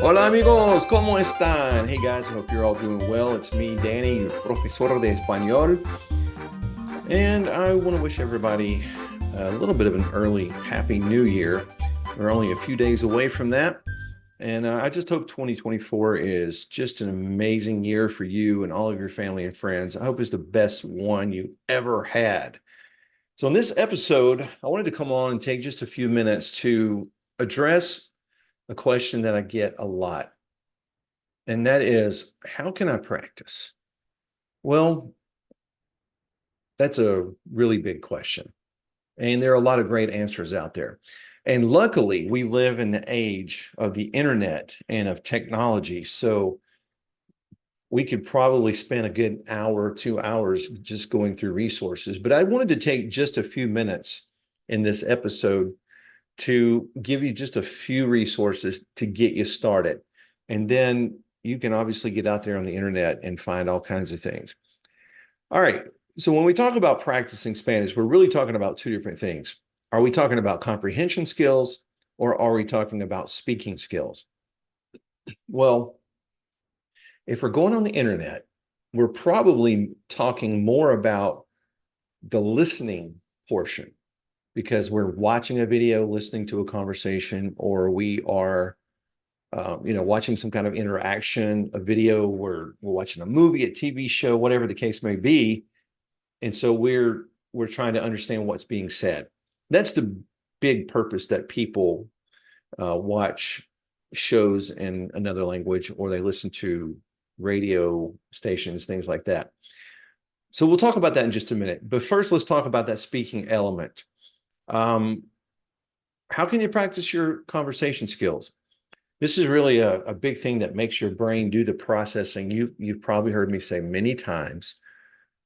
Hola amigos, ¿cómo están? Hey guys, I hope you're all doing well. It's me, Danny, your profesor de español. And I want to wish everybody a little bit of an early Happy New Year. We're only a few days away from that. And I just hope 2024 is just an amazing year for you and all of your family and friends. I hope it's the best one you ever had. So in this episode, I wanted to come on and take just a few minutes to address a question that I get a lot. And that is, how can I practice? Well, that's a really big question. And there are a lot of great answers out there. And luckily, we live in the age of the internet and of technology. So we could probably spend a good hour, 2 hours just going through resources. But I wanted to take just a few minutes in this episode to give you just a few resources to get you started. And then you can obviously get out there on the internet and find all kinds of things. All right. So when we talk about practicing Spanish, we're really talking about two different things. Are we talking about comprehension skills or are we talking about speaking skills? Well, if we're going on the internet, we're probably talking more about the listening portion because we're watching a video, listening to a conversation, or we are watching some kind of interaction, a video, we're watching a movie, a TV show, whatever the case may be. And so we're trying to understand what's being said. That's the big purpose that people watch shows in another language or they listen to radio stations, things like that. So we'll talk about that in just a minute. But first, let's talk about that speaking element. How can you practice your conversation skills? This is really a big thing that makes your brain do the processing. You've probably heard me say many times,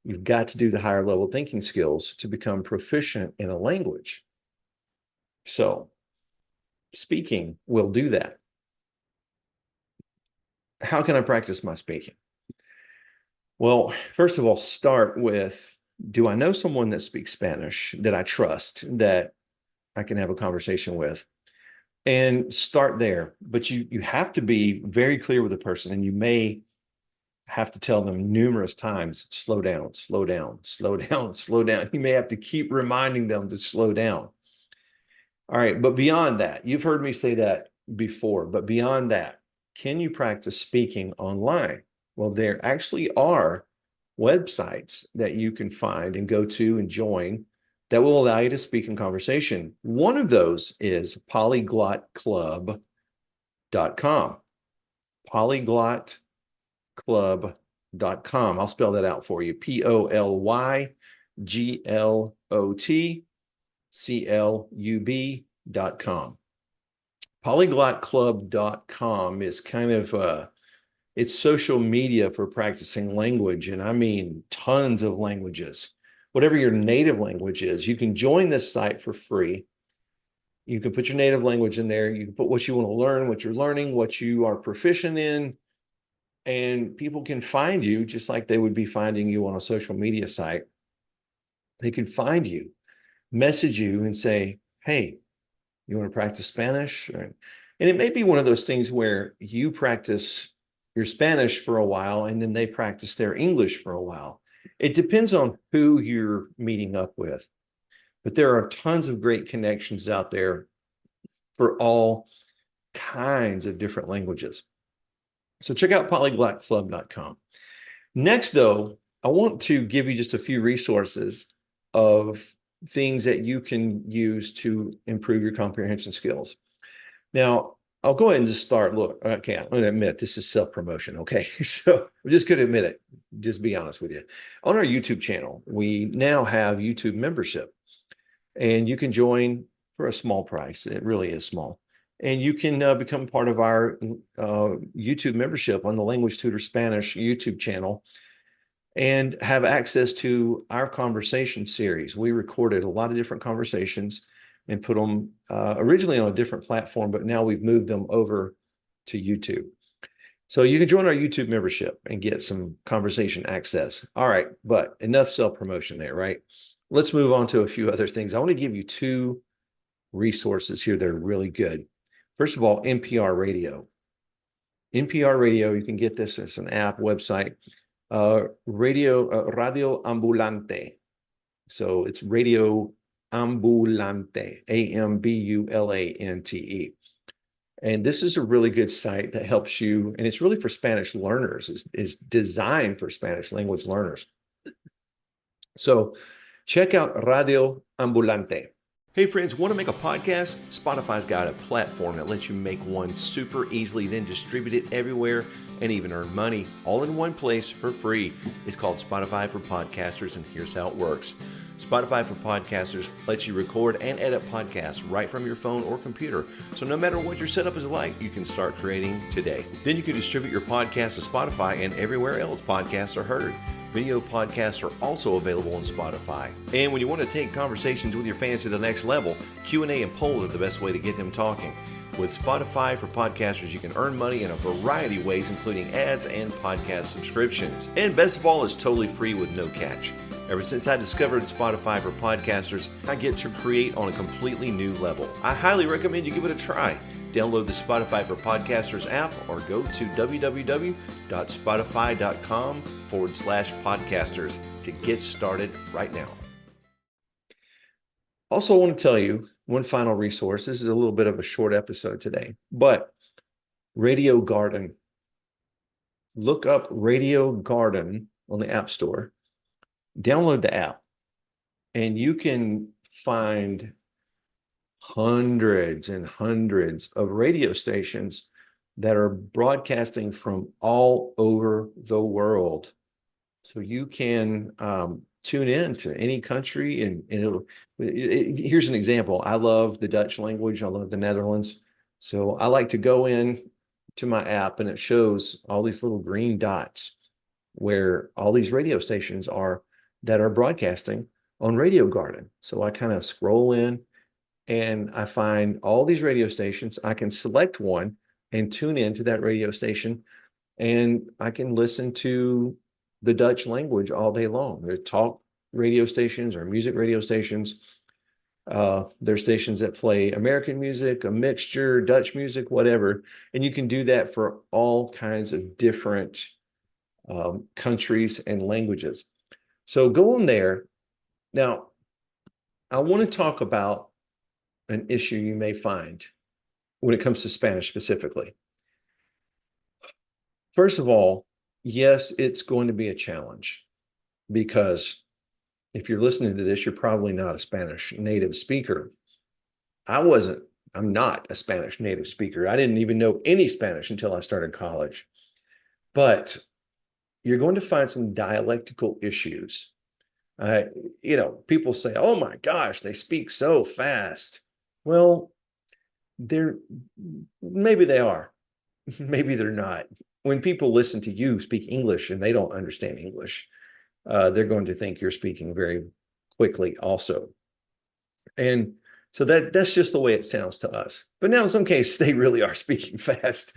you've got to do the higher level thinking skills to become proficient in a language. So speaking will do that. How can I practice my speaking? Well, first of all, start with, do I know someone that speaks Spanish that I trust, that I can have a conversation with? And start there. But you have to be very clear with the person, and you may have to tell them numerous times, slow down, slow down, slow down, slow down. You may have to keep reminding them to slow down. All right, but beyond that, you've heard me say that before, but beyond that, can you practice speaking online? Well, there actually are websites that you can find and go to and join that will allow you to speak in conversation. One of those is polyglotclub.com. Polyglotclub.com. I'll spell that out for you. polyglotclub.com. Polyglotclub.com is kind of it's social media for practicing language, and I mean tons of languages. Whatever your native language is, you can join this site for free. You can put your native language in there. You can put what you want to learn, what you're learning, what you are proficient in, and people can find you just like they would be finding you on a social media site. They can find you, message you and say, hey, you want to practice Spanish? And it may be one of those things where you practice your Spanish for a while and then they practice their English for a while. It depends on who you're meeting up with. But there are tons of great connections out there for all kinds of different languages. So check out polyglotclub.com. Next, though, I want to give you just a few resources of things that you can use to improve your comprehension skills. Now, I'll go ahead and just start. Look, okay, I'm going to admit this is self-promotion, okay? So I'm just going to admit it, just be honest with you. On our YouTube channel, we now have YouTube membership, and you can join for a small price. It really is small. And you can become part of our YouTube membership on the Language Tutor Spanish YouTube channel and have access to our conversation series. We recorded a lot of different conversations and put them originally on a different platform, but now we've moved them over to YouTube. So you can join our YouTube membership and get some conversation access. All right, but enough self-promotion there, right? Let's move on to a few other things. I want to give you two resources here that are really good. First of all, NPR Radio. NPR Radio, you can get this as an app, website, Radio Ambulante. So it's Radio Ambulante, Ambulante. And this is a really good site that helps you, and it's really for Spanish learners, is designed for Spanish language learners. So check out Radio Ambulante. Hey friends, want to make a podcast? Spotify's got a platform that lets you make one super easily, then distribute it everywhere and even earn money all in one place for free. It's called Spotify for Podcasters, and here's how it works. Spotify for Podcasters lets you record and edit podcasts right from your phone or computer. So no matter what your setup is like, you can start creating today. Then you can distribute your podcast to Spotify and everywhere else podcasts are heard. Video podcasts are also available on Spotify. And when you want to take conversations with your fans to the next level, Q&A and polls are the best way to get them talking. With Spotify for Podcasters, you can earn money in a variety of ways, including ads and podcast subscriptions. And best of all, it's totally free with no catch. Ever since I discovered Spotify for Podcasters, I get to create on a completely new level. I highly recommend you give it a try. Download the Spotify for Podcasters app or go to www.spotify.com/podcasters to get started right now. Also, I want to tell you one final resource. This is a little bit of a short episode today, but Radio Garden. Look up Radio Garden on the App Store. Download the app, and you can find hundreds and hundreds of radio stations that are broadcasting from all over the world. So you can tune in to any country, and here's an example. I love the Dutch language. I love the Netherlands. So I like to go in to my app, and it shows all these little green dots where all these radio stations are that are broadcasting on Radio Garden. So I kind of scroll in and I find all these radio stations. I can select one and tune into that radio station, and I can listen to the Dutch language all day long. There's talk radio stations or music radio stations. There's stations that play American music, a mixture, Dutch music, whatever. And you can do that for all kinds of different countries and languages. So go on there. Now, I want to talk about an issue you may find when it comes to Spanish specifically. First of all, yes, it's going to be a challenge, because if you're listening to this, you're probably not a Spanish native speaker. I'm not a Spanish native speaker. I didn't even know any Spanish until I started college. But you're going to find some dialectical issues. People say, oh my gosh, they speak so fast. Well, maybe they are, maybe they're not. When people listen to you speak English and they don't understand English, they're going to think you're speaking very quickly also. And so that's just the way it sounds to us. But now in some cases, they really are speaking fast.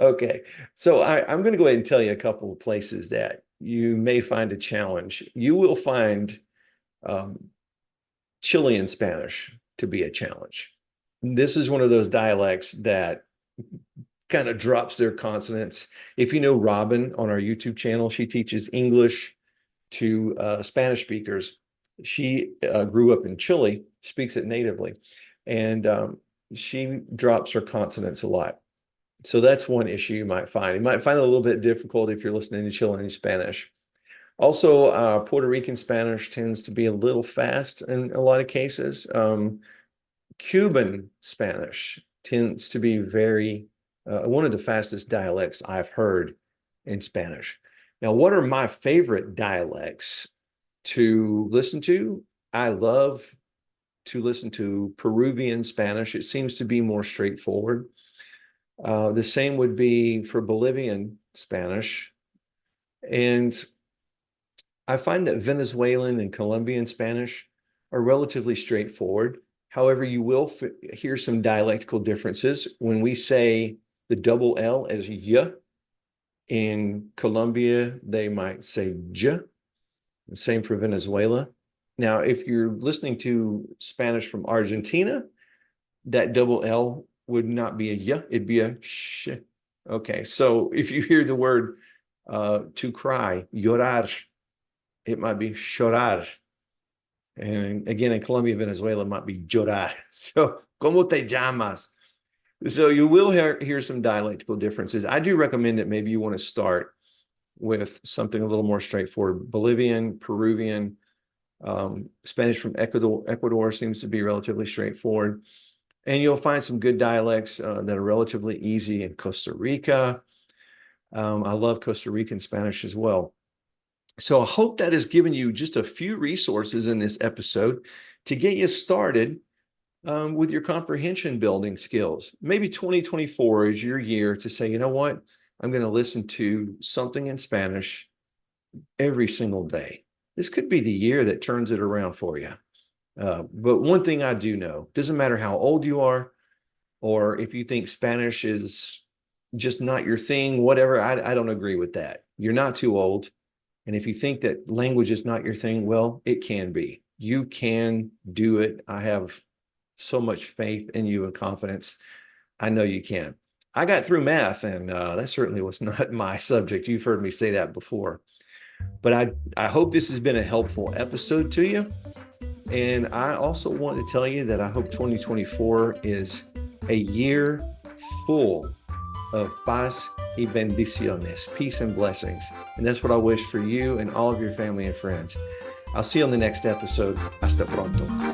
Okay, so I'm going to go ahead and tell you a couple of places that you may find a challenge. You will find Chilean Spanish to be a challenge. This is one of those dialects that kind of drops their consonants. If you know Robin on our YouTube channel, she teaches English to Spanish speakers. She grew up in Chile, speaks it natively, and she drops her consonants a lot. So that's one issue you might find. You might find it a little bit difficult if you're listening to Chilean Spanish. Also, Puerto Rican Spanish tends to be a little fast in a lot of cases. Cuban Spanish tends to be very one of the fastest dialects I've heard in Spanish. Now, what are my favorite dialects to listen to? I love to listen to Peruvian Spanish. It seems to be more straightforward. The same would be for Bolivian Spanish. And I find that Venezuelan and Colombian Spanish are relatively straightforward. However, you will hear some dialectical differences. When we say the double L as y, In Colombia, they might say j. Same for Venezuela. Now, if you're listening to Spanish from Argentina, that double L would not be a y, it'd be a sh. Okay, so if you hear the word to cry, llorar, it might be chorar. And again, in Colombia, Venezuela, it might be llorar. So, ¿cómo te llamas? So you will hear some dialectical differences. I do recommend that maybe you want to start with something a little more straightforward. Bolivian, Peruvian, Spanish from Ecuador seems to be relatively straightforward. And you'll find some good dialects that are relatively easy in Costa Rica. I love Costa Rican Spanish as well. So I hope that has given you just a few resources in this episode to get you started with your comprehension building skills. Maybe 2024 is your year to say, you know what? I'm going to listen to something in Spanish every single day. This could be the year that turns it around for you. But one thing I do know, doesn't matter how old you are, or if you think Spanish is just not your thing, whatever, I don't agree with that. You're not too old. And if you think that language is not your thing, well, it can be. You can do it. I have so much faith in you and confidence. I know you can. I got through math, and that certainly was not my subject. You've heard me say that before. But I hope this has been a helpful episode to you. And I also want to tell you that I hope 2024 is a year full of paz y bendiciones, peace and blessings. And that's what I wish for you and all of your family and friends. I'll see you on the next episode. Hasta pronto.